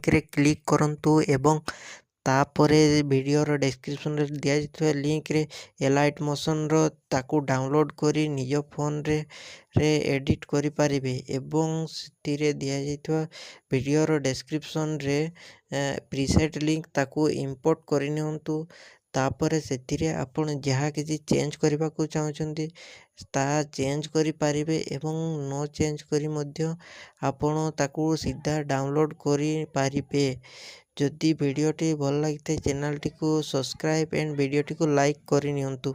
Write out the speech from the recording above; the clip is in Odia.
ଲିଙ୍କରେ କ୍ଲିକ୍ କରନ୍ତୁ ଏବଂ ତାପରେ ଭିଡ଼ିଓର ଡେସ୍କ୍ରିପସନ୍ରେ ଦିଆଯାଇଥିବା ଲିଙ୍କରେ ଏଲାଇଟ୍ ମୋସନ୍ର ତାକୁ ଡାଉନଲୋଡ଼୍ କରି ନିଜ ଫୋନ୍ରେ ଏଡ଼ିଟ୍ କରିପାରିବେ ଏବଂ ସେଥିରେ ଦିଆଯାଇଥିବା ଭିଡ଼ିଓର ଡେସ୍କ୍ରିପସନ୍ରେ ପ୍ରିସେଟ୍ ଲିଙ୍କ ତାକୁ ଇମ୍ପୋର୍ଟ କରିନିଅନ୍ତୁ। ତାପରେ ସେଥିରେ ଆପଣ ଯାହା କିଛି ଚେଞ୍ଜ କରିବାକୁ ଚାହୁଁଛନ୍ତି ତାହା ଚେଞ୍ଜ କରିପାରିବେ ଏବଂ ନ ଚେଞ୍ଜ କରି ମଧ୍ୟ ଆପଣ ତାକୁ ସିଧା ଡାଉନଲୋଡ଼୍ କରିପାରିବେ। ଯଦି ଭିଡ଼ିଓଟି ଭଲ ଲାଗିଥାଏ ଚ୍ୟାନେଲଟିକୁ ସବସ୍କ୍ରାଇବ୍ ଏଣ୍ଡ ଭିଡ଼ିଓଟିକୁ ଲାଇକ୍ କରିନିଅନ୍ତୁ।